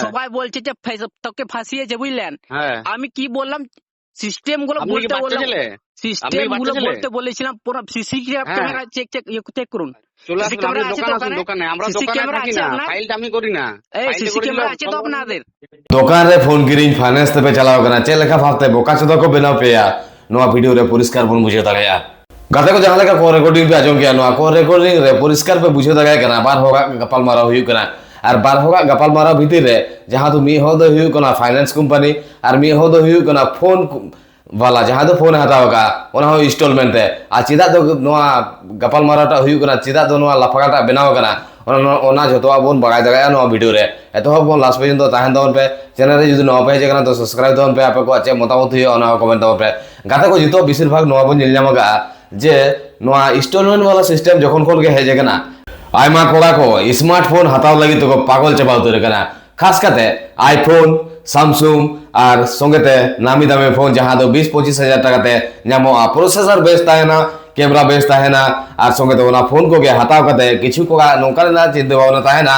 সবাই বলছে যে তোকে ফাঁসিয়েছে বুঝলেন। হ্যাঁ আমি কি বললাম সিস্টেম গুলো আপনি কি বলতে বাচ্চা বললাম, ছেলে? সিস্টেম বাচ্চা গুলো ছেলে? বলতে বলেছিলাম পুরো সিসি হ্যাঁ। ক্যামেরা চেক করুন। চলে সিসি আসুন, ক্যামেরা আপনি আছে দোকান তো আসুন, ওখানে? দোকানে। আমরা সিসি দোকানে ক্যামেরা থাকি আছে না, আপনার? ফাইলটা আমি করি না। এই ফাইলটা সিসি করে দিলে ক্যামেরা আছে তো আপনাদের? दुकान रे फोन किरिंग फाइनेंस ते पे चलाओ कना चे लेखा फाते बोका चोदा को बनाओ पे या नोआ वीडियो रे परिष्कार बन बुझे दगाया गाते को जहां लेका को रिकॉर्डिंग पे आजम किया नोआ को रिकॉर्डिंग रे परिष्कार पे बुझे दगाया कना बार होगा गपाल मारा हुई कना और बार होगा गपाल मारा भीतर रे जहां तो मी हो दो हुई कना फाइनेंस कंपनी और मी हो दो हुई कना फोन वाला जहां तो फोन हटाओ का ओना हो इंस्टॉलमेंट है आ चिदा दो नोआ गपाल माराटा हुई कना चिदा दो नोआ लफागाटा बनाओ कना ओना जतवा बोन बगाय दगाया नोआ वीडियो रे एतो हो बोन लास्ट पर्यंत ताहेन दोन पे चैनल रे जुदी नवा पे जे कना तो सब्सक्राइब दोन पे आपे को आचे मतामत हुई ओना कमेंट दोन पे गाते को जितो बेसिर भाग नवा बोन निलजामगा जे नोआ इंस्टॉलमेंट वाला सिस्टम जखन कोन के हेजे कना आयमा कोड़ा को स्मार्टफोन हताव लगी तो को पागल चबाव तो कना खास करते आईफोन सैमसंग और संगेते नामी दामी फोन जहां दो 20-25 हजार टकाते नामो प्रोसेसर बेस ताहेना कैमरा बेस ताहेना और संगेते ओना फोन को के हताव कते किछु को नोका ना चिंता भावना ताहेना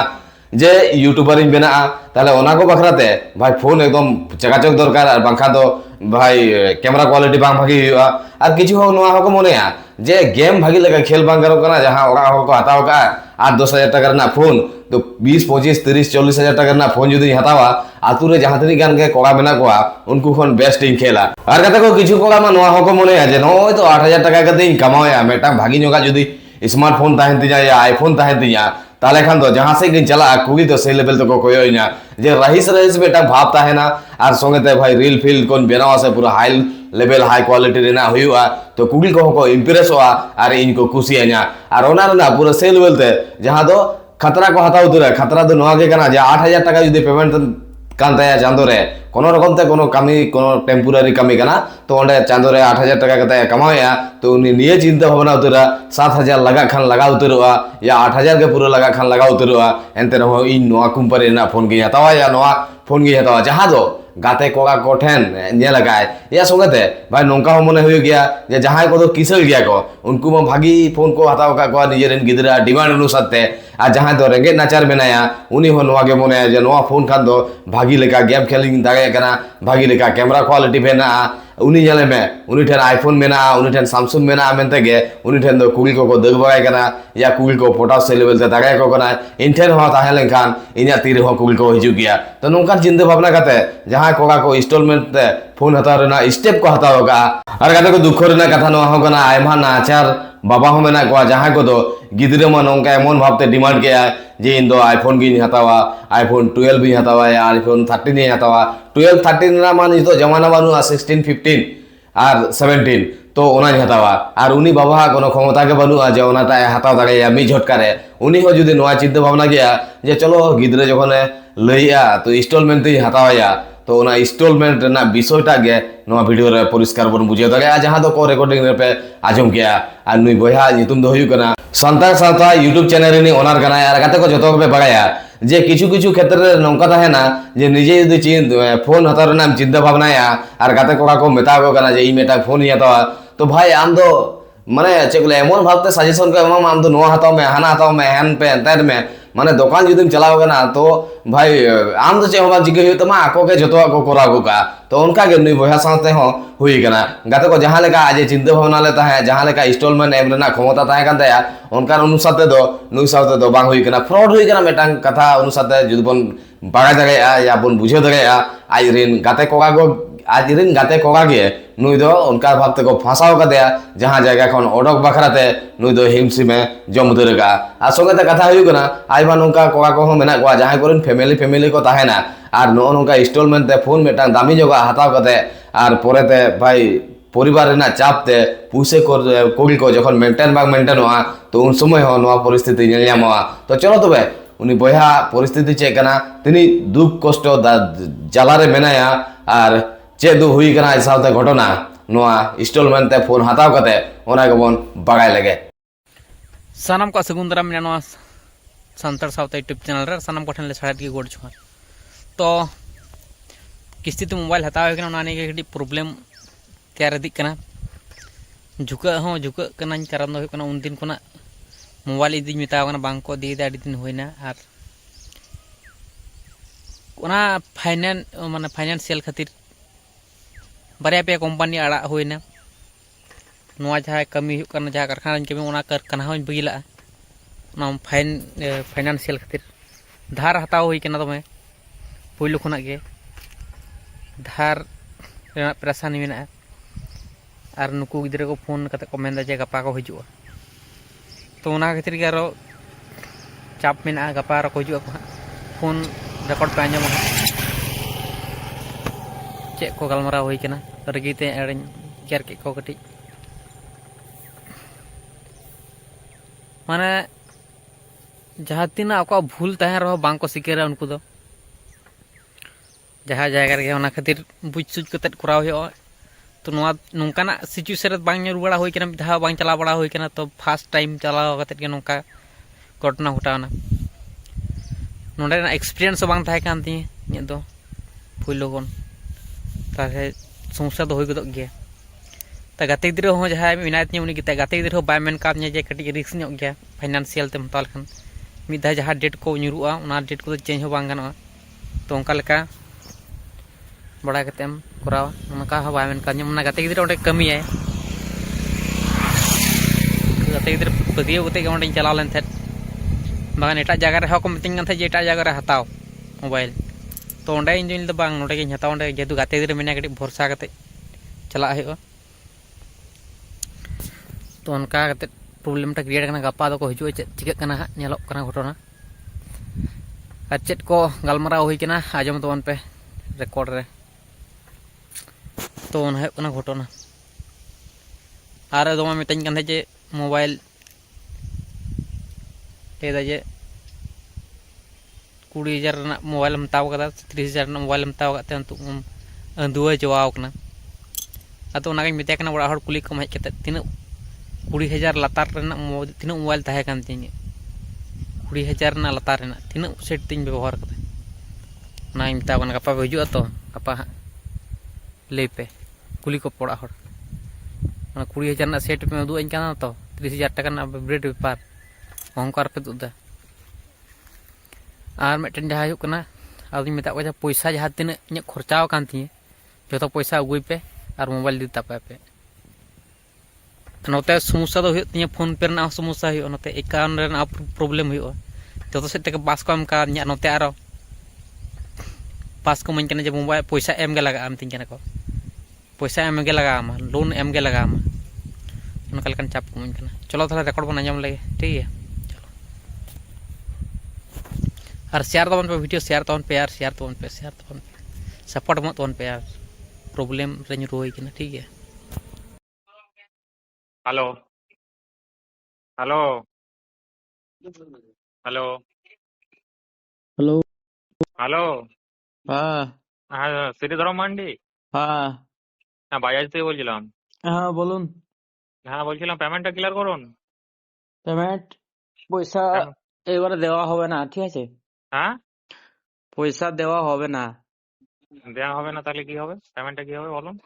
जे यूट्यूबर इन बेना ताले ओना को बखराते भाई फोन एकदम चकाचक दरकार और बांखा दो भाई कैमरा क्वालिटी बांग भागी हुआ और किछु हो नोआ हो को मनेया जे गेम भागी लगा खेल बांग करो कना जहां ओरा हो को हताव का 8-10 हजार टका ना फोन तो 20-25-30-40 हजार टका ना फोन जुदी हतावा आतु रे जहां तरी गान के कोड़ा बेना कोआ उनको फोन बेस्ट इन खेला और कते को किछु कोड़ा मा नोआ हो को मनेया जे नोय तो 8 हजार टका कते इन कमाया मेटा भागी नोगा जुदी स्मार्टफोन ताहेन तिया या आईफोन ताहेन तिया ताले खान तो जहां से गिन चला कुगी तो सही लेवल तो को कोई ना जे रहीस बेटा भाव ताहेना और संगेते भाई रील फील कोन बेनावा से पूरा हाई लेवल हाई क्वालिटी रेना हुआ तो कुगी को इंप्रेस हुआ और इनको खुशी है और ओना ना पूरा सही लेवल ते जहां दो खतरा को हताव उतरे खतरा दो नोआ के कना जे 8000 टाका जुदी पेमेंट कान ताया चांदो रे कोनो रकम ते कोनो कमी कोनो टेम्पोरारी कमी कना तो ओंडे चांदो रे 8000 टाका कते कमाया तो उनी निये चिंता भावना उतरा 7000 लगा खान लगा उतरवा या 8000 के पूरा लगा खान लगा उतरवा एंते रहो इन नोआ कंपनी ना फोन की हतावा या नोआ फोन की हतावा जहां दो गाते कोगा कोठेन ने लगाए या संगते भाई नोंका हो मने हुई गया जे जहां को तो किसल गया को उनको में भागी फोन को हताव का को निजेरन गिदरा डिमांड अनुसार ते आ जहां तो रेंगे नाचार बेनाया उनी हो नोआ के मने जे नोआ फोन खान दो भागी लेका गेम खेलिंग दागे कना भागी लेका कैमरा क्वालिटी बेना उनी जले में उनी ठन आईफोन मेना उनी ठन सैमसंग मेना मेनते गे उनी ठन दो कुगी को दग बगाय कना या कुगी को फोटो से लेवल ते दागे को कना इंटेन हो ताहे लेखान इन्या तीर हो कुगी को हिजु गया तो नोंका चिंता भावना करते जहां कोगा को इंस्टॉलमेंट ते फोन हताव रेना स्टेप को हताव का और गाते को दुख रेना कथा नो हो कना आयमा नाचार बाबा हो मेना को जहां को दो गिदरे में नोंका एमन भावते डिमांड किया जे इन दो आईफोन की हतावा आईफोन 12 भी हतावा या आईफोन 13 हतावा 12 13 ना मान तो जमाना बानु 16 15 और 17 तो ओना हतावा और उनी बाबा कोनो क्षमता के बानु जे ओनाटा हताव दागे या मी झटकारे उनी हो जुदी नोआ चिंता भावना किया जे चलो गिदरे जखने लइया तो इंस्टॉलमेंट ते हतावा तो ओना इंस्टॉलमेंट ना विषयटा गे नोआ वीडियो रे परिष्कार बन बुझे दगे जहां तो को रिकॉर्डिंग रे पे आजम किया और नुई बया नितुम दो हुई कना संतार सावता यूट्यूब चैनल रे ओनार कना यार गाते को जतो पे बगाया जे किछु किछु क्षेत्र रे नौका ताहेना जे निजे यदि फोन हतार नाम चिंता भावना या और गाते को मेता को कना जे ई मेटा फोन ही हतावा तो भाई आम दो माने चेकले एमन भावते सजेशन को एमन आम दो नोआ हताव में हाना हताव में हैन पे एंतर में माने दुकान जुदीम चलाओ ना तो भाई आम तो चेहबा जिगे तो मा आको के जतो को कोरागो का तो उनका के नुई बया साथे हो हुई कना गाते को जहां लेका आज चिंता भावना लेता है जहां लेका इंस्टॉलमेंट एम रेना क्षमता ताहे कान ताया उनका अनुसार दो नुई साथे दो बांग हुई कना फ्रॉड हुई कना मेटांग कथा अनुसार जुदी बन बागा दगे या बन बुझे दगे आज रिन गाते कोगा को आज रिन गाते कोगा के नुई दो उनका भावते को फांसाव का दिया जहां जगह खन ओडक बखराते नुई दो हिमसी में जम उतरेगा आ संगते कथा हुई कना आइबा नोंका कोगा को मेना को जहां कोरन फैमिली को ताहेना और नो नोंका इंस्टॉलमेंट ते फोन मेटा दामी जगह हताव कते और पोरेते भाई परिवार रेना चापते पुसे कोगी को जखन मेंटेन हुआ तो उन समय हो नोआ परिस्थिति नेलयामवा तो चलो तबे उनी बया परिस्थिति चे कना तिनी दुख कष्ट जालारे मेनाया और चे दो हुई कना सावते घटना नोआ इंस्टॉलमेंट ते फोन हताव कते ओना गबन बगाय लगे सानम को सगुंदरा में नोआ संतार सावते यूट्यूब चैनल रे सानम कोठन ले छाड़ के गोड़ छुआ तो किस्ती तो मोबाइल हताव कना ओना ने के प्रॉब्लम तैयार दिक कना झुका कना कारण दो कना उन दिन कोना मोबाइल इदी मेताव कना बांग को दी दा दिन होइना और ᱚᱱᱟ ᱢᱟᱱᱮ ᱯᱷᱟইᱱᱟন্সিয়াল ᱠᱷᱟᱹᱛᱤᱨ ᱵᱟᱨᱭᱟ ᱯᱮᱭᱟ ᱠᱳম্ᱯᱟᱱᱤ ᱟᱲᱟᱜ ᱦᱩᱭᱱᱟ ᱱᱚᱣᱟ ᱡᱟᱦᱟᱸ ᱠᱟᱹᱢᱤ ᱦᱩᱭᱩᱜ ᱠᱟᱱᱟ ᱡᱟᱦᱟᱸ ᱠᱟᱨᱠᱷᱟᱱᱟ ᱨᱮᱧ ᱠᱟᱹᱢᱤ ᱚᱱᱟ ᱠᱟᱨᱠᱷᱟᱱᱟ ᱦᱚᱸᱧ ᱵᱟᱹᱜᱤ ᱞᱟᱜᱼᱟ ᱚᱱᱟ ᱯᱷᱟइᱱᱟন্সিয়াল ᱠᱷᱟᱹᱛᱤᱨ ধার ᱦᱟᱛᱟᱣ ᱦᱩᱭ ᱠᱟᱱᱟ ᱫᱚᱢᱮ ᱯᱳᱭᱞᱳ ᱠᱷᱚᱱᱟᱜ ᱜᱮ ধার ᱨᱮᱱᱟᱜ ᱯরেশানি ᱢᱮᱱᱟᱜᱼᱟ ᱟᱨ ᱱᱩᱠᱩ ᱜᱤᱫᱽᱨᱟᱹ ᱠᱚ ᱯᱷᱳᱱ ᱠᱟᱛᱮ ᱠᱚ ᱢᱮᱱᱫᱟ ᱡᱮ ᱜᱟᱯᱟ ᱠᱚ ᱦᱤᱡᱩᱜᱼᱟ ᱛᱚ ᱚᱱᱟ ᱠᱷᱟᱹᱛᱤᱨ ᱜᱮ ᱟᱨᱚ ᱪᱟᱯ ᱢᱮᱱᱟᱜᱼᱟ ᱜᱟᱯᱟ ᱟᱨᱚ ᱠᱚ ᱦᱤᱡᱩᱜ ᱟᱠᱚ ᱦᱟᱸᱜ ᱯᱷᱳᱱ ᱨᱮᱠᱚᱨᱰ ᱯᱮ ᱟᱸᱡᱚᱢᱟ ᱦᱟᱸᱜ ᱪᱮᱫ ᱠᱚ ᱜᱟᱞᱢᱟᱨᱟᱣ ᱦᱩᱭ ᱠᱟᱱᱟ ᱨᱟᱹᱜᱤᱛᱮ ᱮᱲᱮᱧ ᱜᱮᱨ ᱠᱮᱫ ᱠᱚ ᱠᱟᱹᱴᱤᱡ ᱢᱟᱱᱮ ᱡᱟᱦᱟᱸ ᱛᱤᱱᱟᱹᱜ ᱟᱠᱚᱣᱟᱜ ᱵᱷᱩᱞ ᱛᱟᱦᱮᱱ ᱨᱮᱦᱚᱸ ᱵᱟᱝᱠᱚ ᱥᱤᱠᱟᱹᱨᱟ ᱩᱱᱠᱩ ᱫᱚ ᱡᱟᱦᱟᱸ ᱡᱟᱭᱜᱟ ᱨᱮᱜᱮ ᱚᱱᱟ ᱠᱷᱟᱹᱛᱤᱨ ᱵᱩᱡᱽ ᱥᱩᱡᱽ ᱠᱟᱛᱮᱫ ᱠᱚᱨᱟᱣ ᱦᱩᱭᱩᱜᱼᱟ ᱛᱚ ᱱᱚᱣᱟ ᱱᱚᱝᱠᱟᱱᱟᱜ ᱥᱤᱪᱩᱭᱮᱥᱚᱱ ᱨᱮ ᱵᱟᱝ ᱧᱩᱨ ᱵᱟᱲᱟ ᱦᱩᱭ ᱠᱟᱱᱟ ᱢᱤᱫ ᱫᱷᱟᱣ ᱵᱟᱝ ᱪᱟᱞᱟᱣ ᱵᱟᱲᱟ ᱦᱩᱭ ᱠᱟᱱᱟ ᱛᱚ ᱯᱷᱟᱥᱴ ᱴᱟᱭᱤᱢ ᱪᱟᱞᱟᱣ ᱠᱟᱛᱮᱫ ᱜᱮ ᱱᱚᱝᱠᱟ ᱜᱷᱚᱴᱚᱱᱟ ᱜᱷᱚᱴᱟᱣᱱᱟ ᱱᱚᱸᱰᱮᱱᱟᱜ ᱮᱠᱥᱯᱤᱨᱤᱭᱮন্স ᱦᱚᱸ ᱵᱟᱝ ᱛᱟᱦᱮᱸ ᱠᱟᱱ ᱛᱤᱧᱟᱹ ᱤᱧᱟᱹᱜ ᱫᱚ ᱯᱳᱭᱞᱳ ᱠᱷᱚᱱ ᱛᱟᱦᱚᱞᱮ ᱥᱚᱢᱚᱥᱥᱟ ᱫᱚ ᱦᱩᱭ ᱜᱚᱫᱚᱜ ᱜᱮᱭᱟ ᱛᱟ ᱜᱟᱛᱮ ᱜᱤᱫᱽᱨᱟᱹ ᱦᱚᱸ ᱡᱟᱦᱟᱸᱭ ᱢᱮᱱᱟᱭ ᱛᱤᱧᱟᱹ ᱩᱱᱤ ᱜᱟᱛᱮ ᱜᱤᱫᱽᱨᱟᱹ ᱦᱚᱸ ᱵᱟᱭ ᱢᱮᱱ ᱠᱟᱣᱫᱤᱧᱟ ᱡᱮ ᱠᱟᱹᱴᱤᱡ ᱨᱤᱠᱥ ᱧᱚᱜ ᱜᱮᱭᱟ ᱯᱷᱟइᱱᱟন্সিয়াল ᱛᱮᱢ ᱦᱟᱛᱟᱣ ᱞᱮᱠᱷᱟᱱ ᱢᱤᱫ ᱫᱷᱟᱣ ᱡᱟᱦᱟᱸ ᱰᱮᱴ ᱠᱚ ᱧᱩᱨᱩᱜᱼᱟ ᱚᱱᱟ ᱰᱮᱴ ᱠᱚᱫᱚ ᱪᱮᱧᱡᱽ ᱦᱚᱸ ᱵᱟᱝ ᱜᱟᱱᱚᱜᱼᱟ ᱛᱚ ᱚᱱᱠᱟ ᱞᱮᱠᱟ ᱵᱟᱲᱟᱭ ᱠᱟᱛᱮᱢ ᱠᱚᱨᱟᱣᱟ ᱚᱱᱠᱟ ᱦᱚᱸ ᱵᱟᱭ ᱢᱮᱱ ᱠᱟᱣᱫᱤᱧᱟ ᱚᱱᱟ ᱜᱟᱛᱮ ᱜᱤᱫᱽᱨᱟᱹ ᱚᱸᱰᱮ ᱠᱟᱹᱢᱤᱭᱟᱭ ᱜᱟᱛᱮ ᱜᱤᱫᱽᱨᱟᱹ ᱯᱟᱹᱛᱭᱟᱹᱣ ᱠᱟᱛᱮᱫ ᱜᱮ ᱚᱸᱰᱮᱧ ᱪᱟᱞᱟᱣ ᱞᱮᱱ ᱛᱟᱦᱮᱸᱫ ᱵᱟᱝ ᱮᱴᱟᱜ ᱡᱟᱭᱜᱟ ᱨᱮᱦᱚᱸ ᱠᱚ ᱢᱤᱛᱟᱹᱧ ᱠᱟᱱ ᱛᱟᱦᱮᱸᱫ ᱡᱮ ᱮᱴᱟᱜ ᱡᱟᱭᱜᱟ ᱨᱮ ᱦᱟᱛᱟᱣ ᱢᱳᱵᱟᱭᱤᱞ ᱛᱚ ᱚᱸᱰᱮ ᱤᱧ ᱫᱩᱧ ᱞᱟᱹᱭᱫᱟ ᱵᱟᱝ ᱱᱚᱸᱰᱮ ᱜᱤᱧ ᱦᱟᱛᱟᱣᱟ ᱚᱸᱰᱮ ᱡᱮᱦᱮᱛᱩ ᱜᱟᱛᱮ ᱜᱤᱫᱽᱨᱟᱹ ᱢᱮᱱᱟᱭᱟ ᱠᱟᱹᱴᱤᱡ ᱵᱷᱚᱨᱥᱟ ᱠᱟᱛᱮᱫ ᱪᱟᱞᱟᱜ ᱦᱩᱭᱩᱜᱼᱟ ᱛᱚ ᱚᱱᱠᱟ ᱠᱟᱛᱮᱫ ᱯᱨᱚᱵᱞᱮᱢᱴᱟ ᱠᱨᱤᱭᱮᱴ ᱠᱟᱱᱟ ᱜᱟᱯᱟ ᱫᱚᱠᱚ ᱦᱤᱡᱩᱜᱼᱟ ᱪᱮᱫ ᱪᱤᱠᱟᱹᱜ ᱠᱟᱱᱟ ᱦᱟᱸᱜ ᱧᱮᱞᱚᱜ ᱠᱟᱱᱟ ᱜᱷᱚᱴᱚᱱᱟ ᱟᱨ ᱪᱮᱫ ᱠᱚ ᱜᱟᱞᱢᱟᱨᱟᱣ ᱦᱩᱭ ᱠᱟᱱᱟ ᱟᱸᱡᱚᱢ ᱛᱟᱵᱚᱱ ᱯᱮ ᱨᱮᱠᱚর্ড ᱨᱮ ᱛᱚ ᱚᱱᱟ ᱦᱩᱭᱩᱜ ᱠᱟᱱᱟ ᱜᱷᱚᱴᱚᱱᱟ ᱟᱨ ᱫᱚᱢᱮ ᱢᱤᱛᱟᱹᱧ ᱠᱟᱱ ᱛᱟᱦᱮᱸᱫ ᱡᱮ ᱢᱳᱵᱟᱭᱤᱞ ᱞᱟᱹᱭᱫᱟ ᱡᱮ 20,000 ᱨᱮᱱᱟᱜ ᱢᱳᱵᱟᱭᱤᱞᱮᱢ ᱦᱟᱛᱟᱣ ᱠᱟᱫᱟ 30,000 ᱨᱮᱱᱟᱜ ᱢᱳᱵᱟᱭᱤᱞᱮᱢ ᱦᱟᱛᱟᱣ ᱠᱟᱫ ᱛᱮ ᱱᱤᱛᱚᱜ ᱟᱹᱸᱫᱩᱣᱟᱹ ᱪᱟᱵᱟᱣ ᱠᱟᱱᱟ ᱟᱫᱚ ᱚᱱᱟᱜᱤᱧ ᱢᱮᱛᱟᱭ ᱠᱟᱱᱟ ᱚᱲᱟᱜ ᱦᱚᱲ ᱠᱩᱞᱤ ᱠᱚᱢ ᱦᱮᱡ ᱠᱟᱛᱮᱫ ᱛᱤᱱᱟᱹᱜ 20,000 ᱞᱟᱛᱟᱨ ᱨᱮᱱᱟᱜ ᱛᱤᱱᱟᱹᱜ ᱢᱳᱵᱟᱭᱤᱞ ᱛᱟᱦᱮᱸ ᱠᱟᱱ ᱛᱤᱧᱟᱹ 20,000 ᱨᱮᱱᱟᱜ ᱞᱟᱛᱟᱨ ᱨᱮᱱᱟᱜ ᱛᱤᱱᱟᱹᱜ ᱥᱮᱴ ᱛᱤᱧ ᱵᱮᱵᱚᱦᱟᱨ ᱠᱟᱫᱟ ᱚᱱᱟᱧ ᱢᱮᱛᱟᱣ ᱠᱟᱱᱟ ᱜᱟᱯᱟ ᱯᱮ ᱦᱤᱡᱩᱜᱼᱟ ᱛᱚ ᱜᱟᱯᱟ ᱦᱟᱸᱜ ᱞᱟᱹᱭ ᱯᱮ ᱠᱩᱞᱤ ᱠᱚᱯᱮ ᱚᱲᱟᱜ ᱦᱚᱲ ᱚᱱᱟ 20,000 ᱨᱮᱱᱟᱜ ᱥᱮᱴ ᱯᱮ ᱩᱫᱩᱜ ᱟᱹᱧ ᱠᱟᱱᱟ ᱛᱚ 30,000 ᱴᱟᱠᱟ ᱨᱮᱱᱟᱜ ᱵᱨᱮᱰ ᱵᱮᱯᱟᱨ অহংকার পে দুধ আর মিদᱴেন যাহা ᱦᱩᱭᱩᱜ ᱠᱟᱱᱟ আদুᱧ মেতা কো পয়সা যাহা তিনাᱹᱜ ইᱧᱟᱹᱜ খরচাও কান তিᱧ যত পয়সা আগুই পে আর মোবাইল দি তাপে পে নতে সমস্যা তো ᱦᱩᱭᱩᱜ ᱛᱤᱧᱟᱹ ᱯᱷᱳᱱ ᱯᱮ ᱨᱮᱱᱟᱜ সমস্যা ᱦᱩᱭᱩᱜᱼᱟ ᱱᱚᱛᱮ একাউন্ট ᱨᱮᱱᱟᱜ ᱯᱨᱚᱵᱞᱮᱢ ᱦᱩᱭᱩᱜᱼᱟ যত সেট থেকে পাস ᱠᱚ ᱮᱢ ᱠᱟᱣ ᱤᱧᱟᱹᱜ ᱱᱚᱛᱮ ᱟᱨᱚ পাস ᱠᱚ ᱤᱢᱟᱹᱧ ᱠᱟᱱᱟ ᱡᱮ ᱢᱳᱵᱟইল ᱯᱚᱭᱥᱟ ᱮᱢ ᱜᱮ ᱞᱟᱜᱟᱜᱼᱟ ᱢᱤᱛᱟᱹᱧ ᱠᱟᱱᱟ ᱠᱚ পয়সা ᱮᱢ ᱜᱮ ᱞᱟᱜᱟᱣ ᱟᱢᱟ লোন এম গে লাগাও আমা ᱚᱱᱠᱟ ᱞᱮᱠᱟᱱ ᱪᱟᱯ ᱠᱚ ᱤᱢᱟᱹᱧ ᱠᱟᱱᱟ চলো তাহলে রেকর্ড বন আᱸᱡᱚᱢ ᱞᱮᱜᱮ ᱴᱷᱤᱠ ᱜᱮᱭᱟ আর শেয়ার তাবন পে ভিডিও শেয়ার তাবন পে আর শেয়ার তাবন পে সাপোর্ট মত তাবন পে আর প্রবলেম রে ᱧᱩᱨᱩ ᱦᱩᱭ ᱠᱟᱱᱟ ᱴᱷᱤক ᱜᱮᱭᱟ hello hello hello hello hello हाँ हाँ श्रीधर मांडी हाँ হ্যাঁ বাজাজ থেকে বলছিলাম হ্যাঁ বলুন হ্যাঁ বলছিলাম পেমেন্টটা ক্লিয়ার করুন পেমেন্ট পয়সা পেম- এবারে দেওয়া হবে না ঠিক আছে হ্যাঁ পয়সা দেওয়া হবে না দেওয়া হবে না তাহলে কি হবে পেমেন্টটা কি হবে বলুন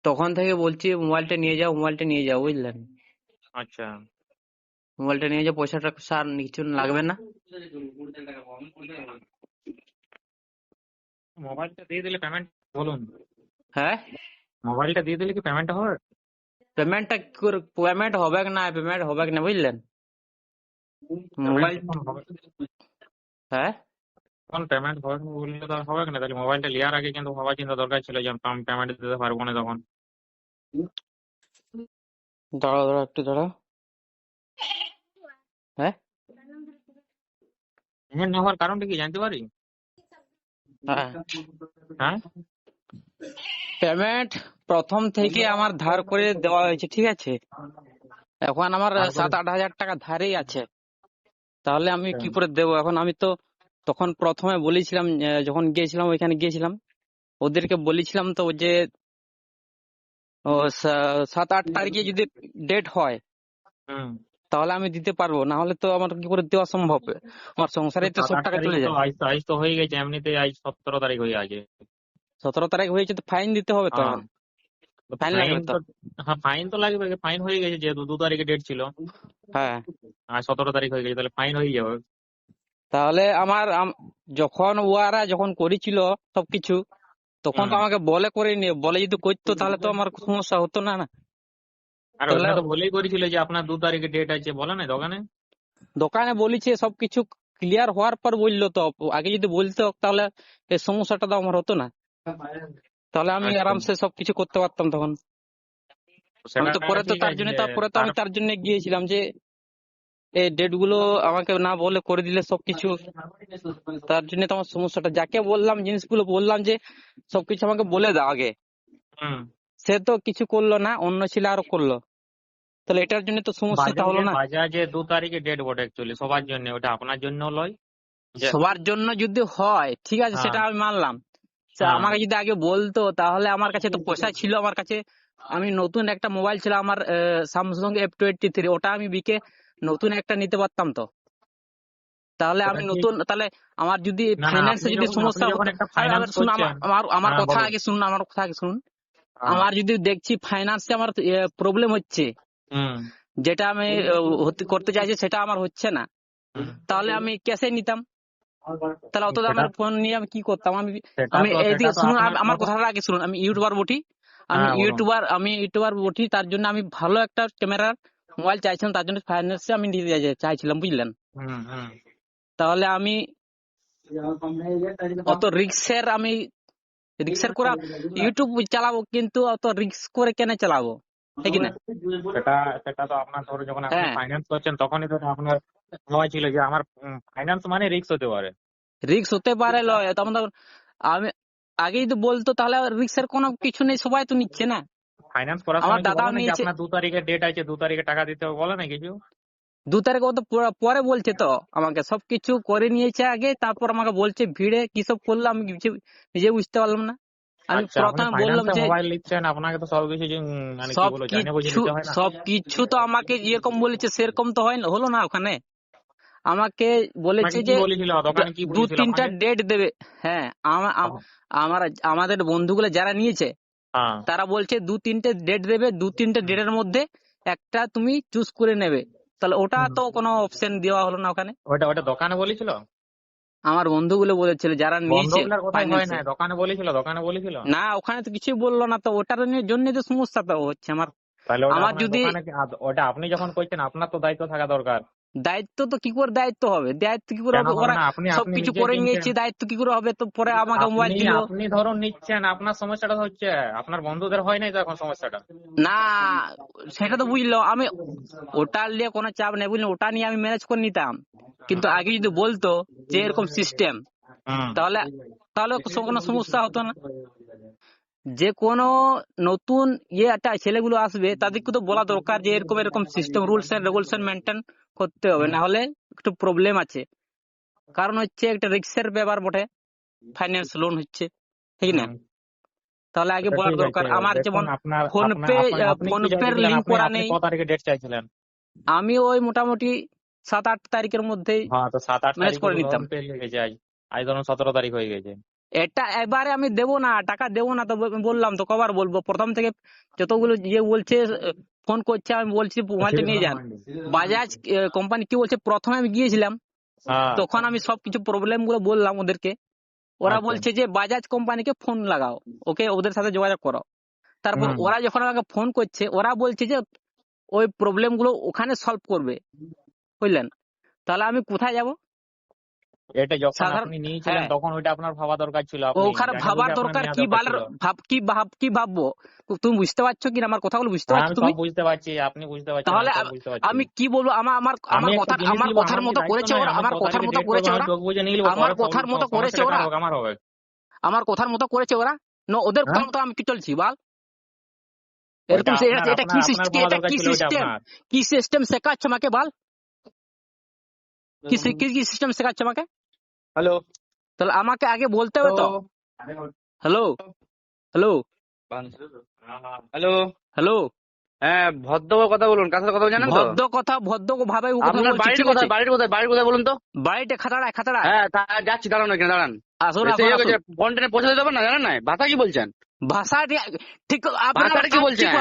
তখন থেকে বলছি মোবাইলটা নিয়ে যাও বুঝলেন আচ্ছা মোবাইলটা নিয়ে যাও পয়সাটা স্যার কিছু লাগবে না মোবাইলটা দিয়ে দিলে পেমেন্ট বলুন হ্যাঁ মোবাইলটা দিয়ে দিলে কি পেমেন্টটা হবে পেমেন্ট হবে না বুঝলেন মোবাইল পেমেন্ট হবে হ্যাঁ তখন পেমেন্ট হবে না বললে তো আর হবে না তাহলে মোবাইলটা নেওয়ার আগে কিন্তু ভাবা চিন্তা দরকার ছিল যে আমি পেমেন্ট দিতে পারবো না তখন দাঁড়াও একটু দাঁড়াও হ্যাঁ পেমেন্ট না হওয়ার কারণটা কি জানতে পারি হ্যাঁ হ্যাঁ পেমেন্ট প্রথম থেকে আমার ধার করে দেওয়া হয়েছে ঠিক আছে এখন আমার তারপরে 7-8 হাজার টাকা ধারেই আছে তাহলে আমি আচ্ছা কি করে দেবো এখন আমি তো তখন প্রথমে বলেছিলাম যখন গিয়েছিলাম ওইখানে গিয়েছিলাম ওদেরকে বলেছিলাম তো যে 7-8 তারিখে যদি ডেট হয় হুম তাহলে আমি দিতে পারবো না হলে তো আমার কি করে দেওয়া সম্ভব আমার সংসারে তো সব 7-8 টাকা তারিখ চলে তো যায় আজ তো হয়ে গেছে এমনিতে আজ 17 তারিখ হয়ে আছে 17 তারিখ হয়েছে তো ফাইন দিতে হবে তো হ্যাঁ এখন ফাইন ফাইন লাগবে তো তো হ্যাঁ ফাইন তো লাগবে ফাইন হয়ে গেছে যেহেতু 2 তারিখে ডেট ছিল হ্যাঁ আর 17 তারিখ হয়ে গেছে তাহলে ফাইন হয়ে যাবে তাহলে যখন ওরা যখন করেছিল সবকিছু, তখন তো আমাকে বলে করে নিয়ে বলে যদি করতো তাহলে তো আমার সমস্যা হতো না না। আর তাহলে ওখানে তো বলেই করেছিল যে আপনার 2 তারিখে ডেট আছে, বলে না দোকানে? দোকানে বলেছে সবকিছু ক্লিয়ার হওয়ার পর বললো তো, আগে যদি বলতো তাহলে এই সমস্যাটা তো আমার হতো না, তাহলে আমি আচ্ছা, আরামসে সবকিছু করতে পারতাম তখন। আমি সেটা তো পরে তো ঠিক তার আছে। জন্য আমি তার জন্য গিয়েছিলাম যে এই ডেট গুলো আমাকে না বলে করে দিলে সবকিছু, তার জন্য তো আমার সমস্যাটা, যাকে বললাম জিনিসগুলো বললাম যে সবকিছু আমাকে বলে দাও আগে, হুম। সে তো কিছু করলো না, অন্য ছেলে আরো করলো, তাহলে এটার জন্য তো সমস্যাটা হলো না। বাজাজে 2 তারিখে ডেট বটে অ্যাকচুয়ালি সবার জন্য, ওটা আপনার জন্য লয় যে। সবার জন্য যদি হয় ঠিক আছে, হ্যাঁ, সেটা আমি মানলাম। হ্যাঁ। আমাকে যদি আগে বলতো তাহলে আমার কাছে তো পয়সা ছিল, আমার কাছে আমি নতুন একটা মোবাইল ছিল আমার স্যামসাং F23, ওটা আমি বিকে নতুন একটা নিতে পারতাম তো। তাহলে সেটা আমি ঠিক। নতুন, তাহলে আমার যদি না, না, ফাইন্যান্সে যদি আপনি সমস্যা যখন হতো, একটা আরে ফাইন্যান্স আরে শুনুন, করছেন। আমার হ্যাঁ, কথা বলুন। আগে শুনুন, আমার কথা আগে শুনুন। হ্যাঁ। আমার যদি দেখছি ফাইন্যান্সে আমার প্রবলেম হচ্ছে, হুম, যেটা আমি করতে চাইছি সেটা আমার হচ্ছে না, হুম। তাহলে আমি ক্যাশে নিতাম। তাহলে অত সেটা দামের ফোন নিয়ে আমি কি করতাম? আমি সেটা আমি তো সেটা এইদিকে তো শুনুন, আপনার আমার কথা। কথাটা আগে শুনুন। আমি ইউটিউবার বটি, হ্যাঁ, বলুন। আমি ইউটিউবার বটি, তার জন্য আমি ভালো একটা ক্যামেরার মোবাইল চাইছিলাম, তার জন্য ফাইন্যান্সে আমি নিতে চাইছিলাম, বুঝলেন? হুম, হুম। তাহলে আমি অত রিক্সের করা ইউটিউব চালাবো, কিন্তু অত রিক্স করে কেন চালাবো, ঠিক না? সেটা সেটা তো আপনার ধরো যখন আপনি হ্যাঁ, ফাইন্যান্স করছেন তখনই তো আপনার ভয় ছিল যে আমার ফাইন্যান্স মানে রিস্ক হতে পারে। রিক্স হতে পারে লয়, তখন তখন আমি আগে যদি বলতো তাহলে রিক্সের কোনো কিছু নেই, সবাই তো নিচ্ছে না। ফাইন্যান্স করার আমার সময় কি বলে দাদাও না যে নিয়েছে। আপনার 2 তারিখে ডেট আছে, 2 তারিখে টাকা দিতে হবে, বলে না কিছু? 2 তারিখ ও তো পরে বলছে তো, আমাকে সবকিছু করে নিয়েছে আগে, তারপর আমাকে বলছে ভিড়ে কি সব করলো আমি নিজে বুঝতে পারলাম না। আমি আচ্ছা, আপনি প্রথমে বললাম ফাইন্যান্সে যে মোবাইল নিচ্ছেন, আপনাকে তো সবকিছু মানে কি বলবো, জানিয়ে বুঝে নিতে হয় না? সবকিছু তো আমাকে যেরকম বলেছে সেরকম তো হলো না ওখানে। আমাকে বলেছে আপনাকে কি যে বলেছিল দোকানে, কি দু বলেছিল তিনটা আপনাকে? ডেট দেবে। হ্যাঁ, আমার আমাদের বন্ধুগুলো যারা নিয়েছে হ্যাঁ। তারা বলছে 2-3টে ডেট দেবে, 2-3টে ডেটের মধ্যে একটা তুমি চুজ করে নেবে। তাহলে ওটা হুম। তো কোনো অপশন দেওয়া হলো না ওখানে। ওটা ওটা দোকানে বলেছিল? আমার বন্ধুগুলো বলেছিল যারা নিয়েছে বন্ধুগুলার কথাই হয় ফাইন্যান্সে। না, দোকানে বলেছিল, দোকানে বলেছিল। না, ওখানে তো কিছুই বললো না, তো ওটার জন্য তো সমস্যা তো হচ্ছে আমার। তাহলে ওটা আমার আপনার যদি দোকানে ওটা আপনি যখন করছেন আপনার তো দায়িত্ব থাকা দরকার। দায়িত্ব, তো কি করে দায়িত্ব হবে? দায়িত্ব কি করে কেন হবে? হবে ওরা না? আপনি আপনি সবকিছু নিজে করে কিনছেন। নিয়েছে, দায়িত্ব কি করে হবে? তো পরে আমাকে মোবাইল আপনি দিল আপনি ধরুন নিচ্ছেন, আপনার সমস্যাটা হচ্ছে, আপনার বন্ধুদের হয় নাই তো এখন সমস্যাটা। না, সেটা তো বুঝলো। আমি ওটা নিয়ে কোনো চাপ নেই, বুঝলি, ওটা নিয়ে আমি ম্যানেজ করে নিতাম। কিন্তু আগে যদি বলতো যে এরকম সিস্টেম, হুম। তাহলে তাহলে কোনো সমস্যা হতো না। যে কোনো নতুন একটা ছেলেগুলো আসবে তাদেরকে তো বলা দরকার যে এরকম এরকম system, rules and regulation maintain করতে হবে, না হলে একটু প্রবলেম আছে। কারণ হচ্ছে একটা রিস্কের ব্যাপার বটে, ফাইন্যান্স লোন হচ্ছে, ঠিক না? হুম। তাহলে আগে সেটা বলার ঠিক আছে। দরকার। আমার দেখুন যেমন আপনার ফোন আপনার পে আপনি আপনি ফোন কি পে চাইছিলেন, লিঙ্ক আপনি করা আপনি নেই। ক তারিখে ডেট চাইছিলেন? আমি ওই মোটামুটি 7-8 তারিখের মধ্যেই হ্যাঁ, তো 7-8 ম্যানেজ তারিখে করে তো নিতাম। ধরুন পেরিয়ে গেছে। আজ আজ ধরুন 17 তারিখ হয়ে গেছে। এটা এবারে আমি দেবো না, টাকা দেবো না, তো বললাম তো, কবার বলবো? প্রথম থেকে যতগুলো যে বলছে ফোন করছে, আমি বলছি মোবাইলটা নিয়ে যান। বাজাজ কোম্পানি কি বলছে, প্রথমে আমি গিয়েছিলাম হ্যাঁ। তখন আমি সবকিছু প্রবলেম গুলো বললাম ওদেরকে। ওরা আচ্ছা। বলছে যে বাজাজ কোম্পানিকে ফোন লাগাও, ওকে, ওদের সাথে যোগাযোগ করো। তারপর হুম। ওরা যখন আমাকে ফোন করছে, ওরা বলছে যে ওই প্রবলেম গুলো ওখানে সলভ করবে, বুঝলেন? তাহলে আমি কোথায় যাব? এটা যখন সাধারণ, আপনি নিয়েছিলেন হ্যাঁ, তখন ওইটা আপনার ভাবা দরকার ছিল, আপনি ওখানে জানিয়ে ভাবার বুঝে আপনার দরকার, নেওয়া কি দরকার ছিল। কি ভাববো? তুমি বুঝতে পারছো কিনা আমার কথাগুলো? বুঝতে হ্যাঁ, পারছো আমি তুমি? সব বুঝতে পারছি, আপনি বুঝতে পারছেন, তাহলে আমি সব বুঝতে পারছি। আমি কি বলবো? আমার আমার আমি আমার একটা কথা, জিনিস আমার নিব, কথার আমার কি মতো দায়িত্ব করেছে নাই? ওরা, আমি আমার ক কথার তারিখে মতো ডেট করবো করেছে আমি ওরা, চোখ বুঝে নিয়ে নিবো, আমার পরে কথার মতো করেছে সমস্যাটা ওরা, কার হবে? আমার হবে। আমার কথার মতো করেছে ওরা। না, ওদের হ্যাঁ, কথার মতো আমি কি চলছি বল? ওইটা এরকম আপনার এটা কি আপনার আপনার ভাবা এটা দরকার কি ছিল, ওইটা সিস্টেম? আপনার। কি সিস্টেম শেখাচ্ছ আমাকে বল? কি সিস্টেম শেখাচ্ছ আমাকে? হ্যালো তাহলে আমাকে আগে বলতে হবে তো। Hello, hello, hello, hello. হ্যাঁ, ভদ্র কথা বলুন, কার সাথে কথা বলছেন, জানেন তো? ভদ্র ভাবে ও কথা আপনার বলছি, বাড়ির ঠিক আছে? কোথায়, বাড়ির কোথায় বলুন তো? বাড়িতে খাতাড়ায়। হ্যাঁ, যাচ্ছি, দাঁড়ান এখানে, দাঁড়ান। আসুন, এসে আসুন, আসুন। ফোন টেনে পৌঁছে দেবেন না, জানেন না? ভাষা কি বলছেন? ভাষা ঠিক ভাষাটা কি বলছেন?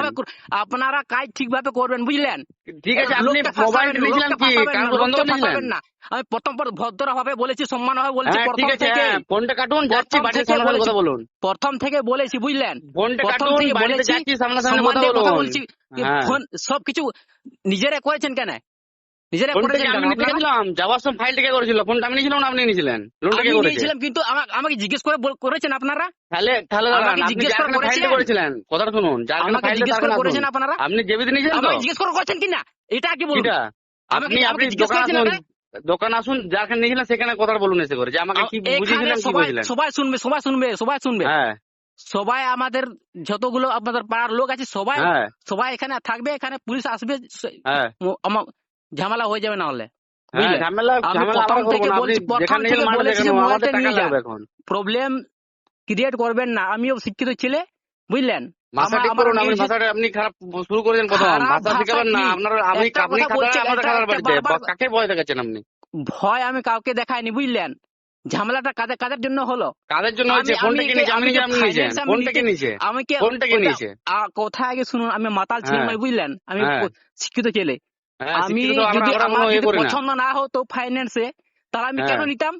আপনারা কাজ ঠিকভাবে করবেন, বুঝলেন? ঠিক আছে, আপনি লোককে মোবাইল ফাঁসাবেন না, নিয়েছিলেন লোককে কি ফাঁসাবেন না, কাগজ বন্ধ লোককে করে নিয়েছিলেন? ফাঁসাবেন না। আমি প্রথম ভদ্র ভাবে বলেছি, সম্মান ভাবে বলেছি, হ্যাঁ ঠিক প্রথম আছে, থেকে হ্যাঁ, ফোনটা কাটুন, যাচ্ছি প্রথম বাড়িতে থেকে সামনাসামনি বলেছি, কথা বলুন। প্রথম থেকে বলেছি, বুঝলেন? ফোনটা প্রথম কাটুন, থেকে বাড়িতে বলেছি, যাচ্ছি সামনাসামনি সম্মান কথা দিয়ে কথা বলুন। বলছি। হ্যাঁ, ফোন সবকিছু নিজেরা করেছেন কেন? নিজেরা ফোনটা করেছেন কি কেন আমি নিতে আপনারা? গেছিলাম? যাওয়ার সময় ফাইলটা কে করেছিল? ফোনটা আমি নিয়েছিলাম না আপনি নিয়েছিলেন? লোনটা কে আমি করেছে? নিয়েছিলাম, কিন্তু আমাকে জিজ্ঞেস করে করেছেন আপনারা? তাহলে তাহলে দাঁড়ান, আমাকে আপনি জিজ্ঞেস করে যারখানে ফাইলটা করেছিলেন? করেছিলেন, কথাটা শুনুন, যারখানে আমাকে ফাইলটা জিজ্ঞেস করে তারখানে আসুন। করেছেন আপনারা? আপনি জেবিতে নিয়েছিলেন তো? আমাকে জিজ্ঞেস করে করেছেন কিনা এটা কি বলুন? কিটা? আমাকে আপনি আমাকে জিজ্ঞেস দোকান করেছেন আসুন, এটা? দোকান আসুন, যারখানে নিয়েছিলেন সেখানে কথাটা বলুন এসে করে, যে আমাকে কি এখানে বুঝিয়েছিলেন, কি সবাই বলেছিলেন। সবাই শুনবে, সবাই শুনবে, সবাই শুনবে। হ্যাঁ সবাই আমাদের যতগুলো আপনাদের পাড়ার লোক আছে সবাই হ্যাঁ সবাই এখানে থাকবে, এখানে পুলিশ আসবে, হ্যাঁ আমার ঝামেলা হয়ে যাবে না হলে, হ্যাঁ, বুঝলেন? ঝামেলা আমি ঝামেলা প্রথম আমরা করবো থেকে না। আপনি বলছি, প্রথম যেখানে থেকে নিয়েছিলেন মাঠে বলেছি যে দেখানো, আমাদের মোবাইলটা টাকা নিয়ে লাগবে যান, এখন। প্রবলেম ক্রিয়েট করবেন না। আমিও শিক্ষিত ছেলে, বুঝলেন? ভাষা ঠিক করুন, আপনি ভাষাটা আপনি খারাপ শুরু করেছেন প্রথম। খারাপ ভাষা ভাষা শিখাবেন না কি? আপনার, আপনি একটা আপনি কথা বলছি, খাতা আমাদের একটা খাতার বাড়িতে বারবার কাকে ভয় দেখাচ্ছেন আপনি? ভয় আমি কাউকে দেখাইনি, বুঝলেন? ঝামেলাটা কাদের কাদের জন্য হলো? কাদের জন্য হয়েছে? আমি ফোনটা আমি কে নিয়েছে? আপনি আমি নিজে যে আপনি নিয়েছেন? ফাইন্যান্স আমি ফোনটা কে নিতে, নিয়েছে? আমি কে ফোনটা কে ওটা নিয়েছে? কথা আগে শুনুন, আমি মাতাল ছেলে হ্যাঁ নই, বুঝলেন? আমি হ্যাঁ শিক্ষিত ছেলে। হ্যাঁ, আমি শিক্ষিত তো আমরা যদি আমরা আমার কোনো ইয়ে যদি করি না। পছন্দ না হতো ফাইন্যান্সে, তাহলে আমি কেন হ্যাঁ, নিতাম?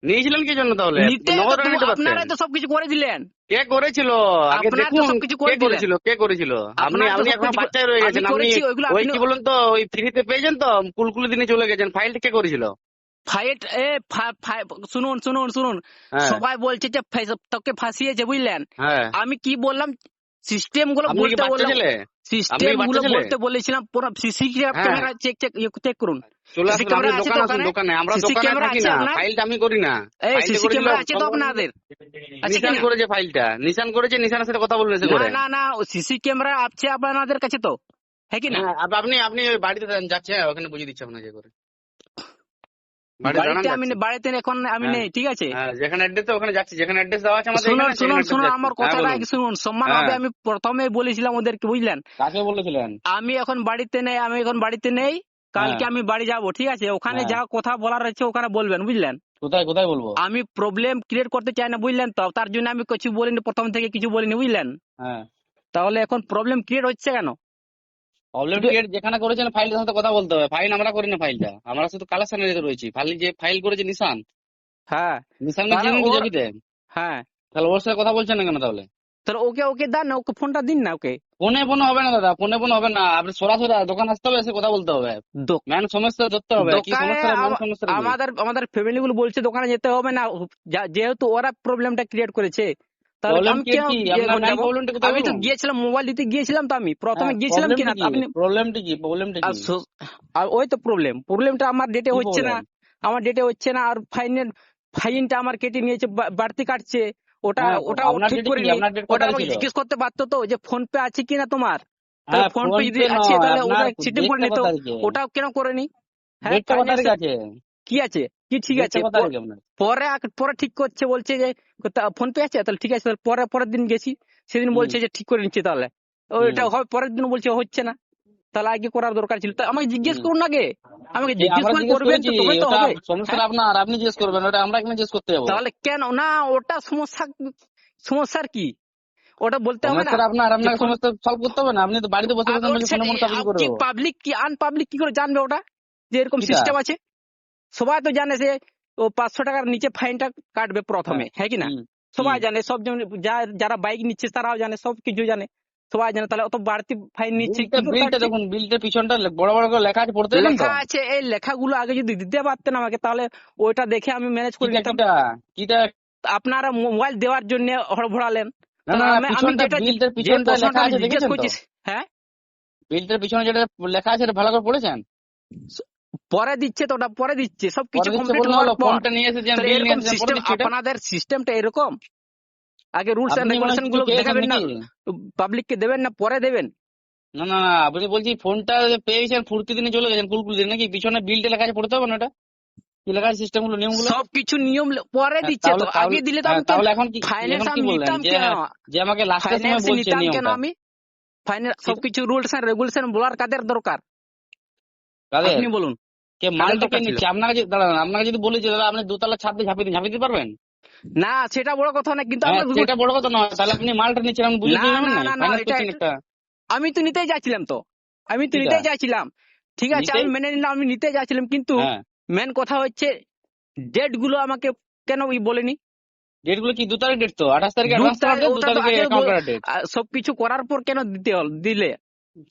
নিয়েছিলেন কি জন্য তাহলে? নিতে নগদ তো নিতে পারতেন। আপনারাই তো সবকিছু করে দিলেন, কে করেছিল আগে আপনারা তো দেখুন, সবকিছু কে করে দিলেন, করেছিল, কে করেছিল? আপনি আপনারা তো আপনি এখন সবকিছু বাচ্চায় রয়ে আমি গেছেন। আপনি করেছি, ওইগুলো ওই আপনি কি বলুন তো, ওই ফ্রিতে পেয়েছেন তো, কুলকুলি দিনে চলে গেছেন। ফাইলটা কে করেছিল? ফাইট শুনুন শুনুন শুনুন, হ্যাঁ সবাই বলছে যে তোকে ফাঁসিয়েছে, বুঝলেন? হ্যাঁ, আমি কি বললাম? সিস্টেম গুলো আপনি কি বলতে বাচ্চা বললাম, ছেলে? আপনি সিস্টেম কি বাচ্চা গুলো ছেলে? বলতে বলেছিলাম, পুরো সিসি হ্যাঁ, ক্যামেরা চেক চেক করুন। চলে সিসি আসুন, আপনি ক্যামেরা আছে দোকান তো আসুন, ওখানে? দোকানে। আমরা সিসি দোকানে ক্যামেরা থাকি আছে না, আপনার? ফাইলটা আমি করি না। এই ফাইলটা সিসি করেছিল ক্যামেরা আছে তো আপনাদের? আছে নিশান কিনা? করেছে ফাইলটা, নিশান করেছে, নিশানের সাথে কথা বলুন এসে না করে। না না, সিসি ক্যামেরা আছে আপনাদের কাছে তো, হ্যাঁ কি না? হ্যাঁ, আপনি আপনি ওই বাড়িতে যাচ্ছে, ওখানে বুঝিয়ে দিচ্ছে আপনাকে করে। বাড়িতে দাঁড়ান, বাড়িতে আমি যাচ্ছি। বাড়িতে এখন আমি হ্যাঁ নেই, ঠিক আছে? হ্যাঁ, যেখানে অ্যাড্রেস ওখানে যাচ্ছি, যেখানে অ্যাড্রেস দেওয়া আছে আমাদের শুনুন এখানে, শুনুন সেখানে শুনুন, যাচ্ছি। আমার হ্যাঁ কথাটা বলুন। আগে শুনুন, সম্মান হ্যাঁ, হবে। আমি প্রথমে বলেছিলাম ওদেরকে, বুঝলেন? কাকে বলেছিলেন? আমি এখন বাড়িতে নেই, আমি এখন বাড়িতে নেই, হ্যাঁ কালকে আমি বাড়ি যাব, ঠিক আছে? ওখানে হ্যাঁ, যা কথা বলার আছে ওখানে বলবেন, বুঝলেন? কোথায় কোথায় বলবো? আমি প্রবলেম ক্রিয়েট করতে চাই না, বুঝলেন? তো তার জন্য আমি কিছু বলিনি, প্রথম থেকে কিছু বলিনি, বুঝলেন? হ্যাঁ, তাহলে এখন প্রবলেম ক্রিয়েট হচ্ছে কেন? প্রবলেম শুধু ক্রিয়েট যেখানে করেছেন ফাইলের সাথে কথা বলতে হবে। ফাইল আমরা করি না, ফাইলটা আমরা শুধু কালেকশনে রেখে রয়েছি। ফাইল যে ফাইল করেছে নিশান, হ্যাঁ, নিশান তাহলে চিনেন ওর, জবিতে, হ্যাঁ, তাহলে ওর সাথে কথা বলছেন না কেন তাহলে? তাহলে ওকে ওকে দেন না, ওকে ফোনটা দিন না ওকে। ফোনে ফোনে হবে না দাদা, ফোনে ফোনে হবে না। আপনি সরাসরি দোকান আসতে হবে, এসে কথা বলতে হবে। দো- ম্যান সমস্যা ধরতে হবে। কি দোকানে সমস্যা? ম্যান সমস্যা কি? আমাদের আমাদের ফ্যামিলি গুলো বলছে দোকানে যেতে হবে না, যেহেতু ওরা প্রবলেমটা ক্রিয়েট করেছে, তাহলে প্রবলেম আমি কি কেন কি? ইয়ে আপনার করে ম্যান যাবো? প্রবলেমটা কোথায় আমি তো বলুন? গিয়েছিলাম, মোবাইল দিতে গিয়েছিলাম, তো আমি প্রথমে হ্যাঁ, গিয়েছিলাম প্রবলেমটা কিনা, কি? আপনি প্রবলেমটা কি? প্রবলেমটা আর কি? আর ওই তো প্রবলেমটা আমার ডেটে কি হচ্ছে না, প্রবলেম? আমার ডেটে হচ্ছে না, আর ফাইনটা আমার কেটে নিয়েছে, বাড়তি কাটছে, ওটা হ্যাঁ, ওটা ও আপনার ঠিক ডেট কি? করেনি। আপনার ডেট ওটা কটা আমাকে ছিল? জিজ্ঞেস করতে পারতো তো, যে ফোন পে আছে কিনা তোমার, তাহলে হ্যাঁ, ফোন ফোন পে যদি পে আছে নয়, তাহলে আপনার ওটা সেটিং করে ডেটটা নিত, কত তারিখে? ওটাও কেন করেনি? হ্যাঁ, ডেটটা কত তারিখ ফাইন্যান্সে আছে? কি আছে, কি ঠিক আছে? ডেটটা কত তারিখ আপনার? পরে পরে ঠিক করছে, বলছে যে ফোন পে আছে, তাহলে ঠিক আছে। তাহলে পরের দিন গেছি, সেদিন হুম বলছে যে ঠিক করে নিচ্ছে, তাহলে ওইটা হুম হয়, পরের দিন বলছে হচ্ছে না, তাহলে আগে করার দরকার ছিল। তা আমাকে জিজ্ঞেস হুম। করুন আগে, আমাকে জিজ্ঞেস আমরা করে জিজ্ঞেস করবেন করেছি, তো, তবে তো ওটা হবে। সমস্যাটা হ্যাঁ, আপনার, আপনি জিজ্ঞেস করবেন, ওটা আমরা এখানে জিজ্ঞেস করতে যাবো? তাহলে কেন না? ওটা সমস্যার কি? ওটা বলতে হবে না সমস্যাটা আপনার, যে আপনাকে ফোন, সমস্যা সলভ করতে হবে না? আপনি তো বাড়িতে বসে বসে আমাকে ফোনে ফোনে সবকিছু করে কি দেবো। পাবলিক কি আনপাবলিক কি করে জানবে ওটা, যে এরকম কিটা? সিস্টেম আছে? সবাই তো জানে যে ও 500 টাকার নিচে ফাইনটা কাটবে প্রথমে, হ্যাঁ হ্যাঁ কি না? হুম সবাই হুম জানে, সব যারা বাইক নিচ্ছে তারাও জানে, সব কিছু জানে, সবাই জানে। তাহলে অত বাড়তি ফাইন নিচ্ছে বিলটা কি করে বিলটা কাটছে? দেখুন, বিলটার পিছনটা বড় বড় করে লেখা আছে, পড়তে দেবেন তো? লেখা আছে, এই লেখাগুলো আগে যদি দিতে পারতেন আমাকে, তাহলে ওইটা দেখে আমি ম্যানেজ করে কিটা নিতাম। কিটা কিটা? আপনারা মোবাইল দেওয়ার জন্য হড়বড়ালেন। না তাহলে না, আমি পিছনটা যেটা বিলটার যে পিছনটা প্রশ্নটা লেখা আমি আছে, জিজ্ঞেস দেখেছেন তো? করছি, হ্যাঁ, বিলটার পিছনে যেটা লেখা আছে এটা ভালো করে পড়েছেন? পরে দিচ্ছে তো, ওটা পরে দিচ্ছে, সবকিছু পরে দিচ্ছে কমপ্লিট বললে হওয়ার হলো? পর। ফোনটা নিয়ে এসেছেন, তাহলে বিল নিয়ে এরকম এসেছেন, পরে সিস্টেম, দিচ্ছে এটা? আপনাদের সিস্টেমটা এরকম, আগে রুলস এন্ড আপনি মনে হয় রেগুলেশন কিছু গুলো পেয়েছেন দেখাবেন না, নাকি? পাবলিককে দেবেন না, পরে দেবেন। না না না, আপনি বলছি ফোনটা পেয়েছেন, ফুর্তি দিনে চলে গেছেন, কুলকুল দিন নাকি? পিছনে বিলটা লেখা আছে, পড়তে হবে না? ওটা কি লেখা আছে, সিস্টেম গুলো, নিয়মগুলো? সবকিছু নিয়ম পরে হ্যাঁ, দিচ্ছে তো, আগে দিলে তো আমি তাহলে এখন কি, ফাইন্যান্স এখন কি আমি বললেন নিতাম যে কেন? যে আমাকে লাস্টের সময় ফাইন্যান্স বলছে নিতাম কেন নিয়মটা? আমি? ফাইন্যান্স সবকিছু রুলস এন্ড রেগুলেশন বলার কাদের দরকার? কাদের? আপনি বলুন। কে মালটা কে নিচ্ছে? আপনাকে যদি দাঁড়ান, আপনাকে যদি বলি যে দাদা আপনি দোতলা ছাদ দিয়ে ঝাঁপিয়ে দিতে পারবেন? না সেটা বড় কথা না, কিন্তু হ্যাঁ আমরা সেটা বড় কথা নয়, তাহলে আপনি মালটা নিচ্ছেন আপনি বুঝে না, দিয়ে যাবেন না, না, না, না, ফাইন্যান্স এটা করছেন একটা। আমি তো নিতেই যাচ্ছিলাম তো, আমি তো কিটা? নিতেই যাচ্ছিলাম, ঠিক আছে, আমি নিতেই? মেনে নিলাম, আমি নিতে যাচ্ছিলাম, কিন্তু হ্যাঁ, মেন কথা হচ্ছে ডেট গুলো আমাকে কেন বলেনি? ডেট গুলো কি 2 তারিখ ডেট তো, 28 তারিখে দু অ্যাডভান্স করার তারিখ ডেট, 2 ওটা তো তারিখে আগে অ্যাকাউন্ট করার ডেট। সবকিছু করার পর কেন দিলে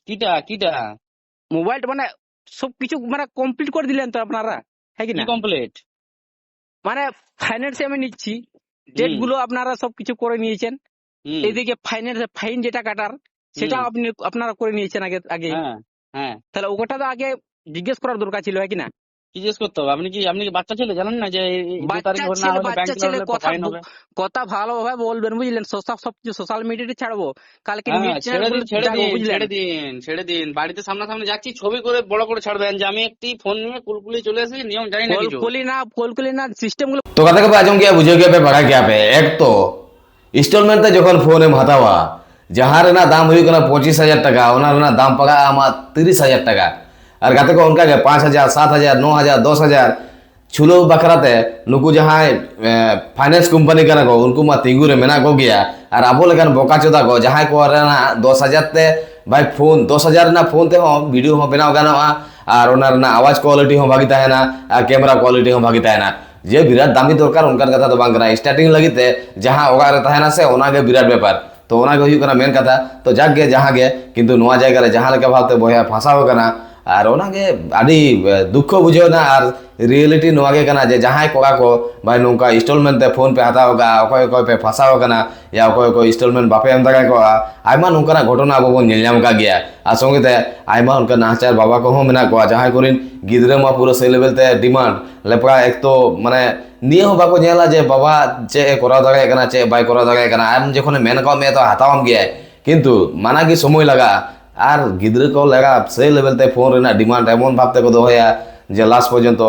কিটা মোবাইলটা, মানে সবকিছু মানে কমপ্লিট করে দিলেন তো আপনারা, হ্যাঁ কি কি না? কমপ্লিট? মানে ফাইন্যান্সে আমি নিচ্ছি, ডেট গুলো আপনারা সবকিছু করে নিয়েছেন, হুম, এদিকে ফাইন্যান্স ফাইন যেটা কাটার সেটা আপনারা করে নিয়েছেন আগে, হ্যাঁ হ্যাঁ, তাহলে ওটা তো আগে জিজ্ঞেস করার দরকার ছিল, হ্যাঁ কি না? কি জিজ্ঞেস করতে হবে? আপনি কি বাচ্চা ছেলে, জানেন না যে এই 2 তারিখ বাচ্চা না ছেলে, হলে ব্যাংক বাচ্চা না ছেলে হলে কথা ফাইন হবে। কথা ভালোভাবে বলবেন, বুঝলেন? সবকিছু সোশ্যাল মিডিয়াতে ছাড়বো, কালকে হ্যাঁ নিউজ চ্যানেল গুলো ছেড়ে দিন, বাড়িতে সামনাসামনি যাচ্ছি, ছবি করে বড় করে ছাড়বেন যে আমি একটি ফোন নিয়ে কুলকুলি চলে এসেছি, নিয়ম জানি না কিছু। কলকলি না সিস্টেম গুলো। तो कहते कब आजम क्या बुझे गया पे बड़ा क्या पे एक तो इंस्टॉलमेंट ते जखन फोन एम हतावा जहां रेना दाम हुई कना 25,000 टाका ओना रेना दाम पगा आमा 30,000 टाका और कहते को उनका के 5,000 7,000 9,000 10,000 छुलो बकराते नुकु जहां फाइनेंस कंपनी करा को उनको मा तिंगुरे मेना को गया और आबो लेकन बोका चोदा को जहां को रेना 10,000 ते भाई फोन 10,000 ना फोन ते हो वीडियो हो बनाव गाना और ओना रेना आवाज क्वालिटी हो भागी ताहेना और कैमरा क्वालिटी हो भागी ताहेना जे बिराट दामी दरकार उनका कथा तो बांग कना स्टार्टिंग लगी ते जहां ओगारे ताहेना से ओना के बिराट व्यापार तो ओना के हुई कना मेन कथा तो जाग गे जहां गे किंतु नोआ जायगा रे जहां लेके भावते बोया फसाओ कना और ओना के आडी दुख बुझो ना और रियलिटी नोआ के कना जे जहां कोगा को भाई नोका इंस्टॉलमेंट ते फोन पे आता होगा ओकोय कोय पे फसाओ कना या ओकोय कोय इंस्टॉलमेंट बापे एम दगा को आयमा नोका घटना बाबो नेलनाम का गया आ संगे ते आयमा उनका नाचार बाबा को हो मेना को जहां कोरिन गिदरे मा पूरा से लेवल ते डिमांड लेपा एक तो माने निये हो बाको नेला जे बाबा चे करा दगा कना चे बाय करा दगा कना आम जखने मेन को मे तो हातावम गया किंतु माना की समय लगा আর গিদ্রে কো লাগা সেই লেভেল তে ফোন রেনা ডিমান্ড এমন ভাবতে কো দোয়া যে লাস্ট পর্যন্ত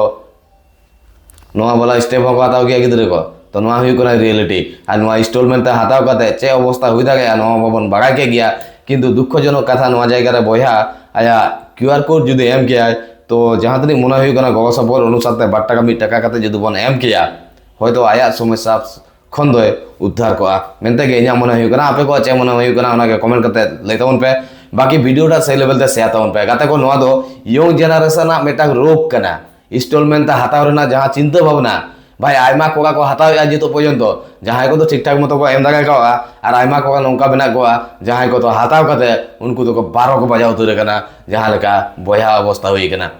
নোয়া বলা স্টেপ হওয়া তাও গিয়া গিদ্রে কো তো নোয়া হুই কোনা রিয়েলিটি আর নোয়া ইনস্টলমেন্ট তে হাতাও কাতে চে অবস্থা হই থাকে নোয়া ভবন বাড়াকে গিয়া কিন্তু দুঃখজনক কথা নোয়া জায়গায় বইয়া আয়া কিউআর কোড যদি এম কিয়া তো যাহা তনি মনে হুই কোনা গগসপর অনুসারে 12 টাকা 20 টাকা কাতে যদি বন এম কিয়া হয়তো আয়া সমস্যা খন্দয় উদ্ধার করা মেনতে গে ইয়া মনে হুই কোনা আপে কো চে মনে হুই কোনা ওনাকে কমেন্ট করতে লইতাউন पे बाकी वीडियोटा सही लेवल ते शेयर ताउन पे गाते को नोआ दो यंग जनरेशन ना मेटा रोग कना इंस्टॉलमेंट ता हाताव रेना जहां चिंता भावना भाई आयमा कोगा को हाताव या जितो पर्यंत जहां को तो ठीक ठाक मतो को एम दागा को और आयमा कोगा नौका बना को जहां को तो हाताव कते उनको तो को 12 को बजाव तुरे कना जहां लेका बया अवस्था हुई कना।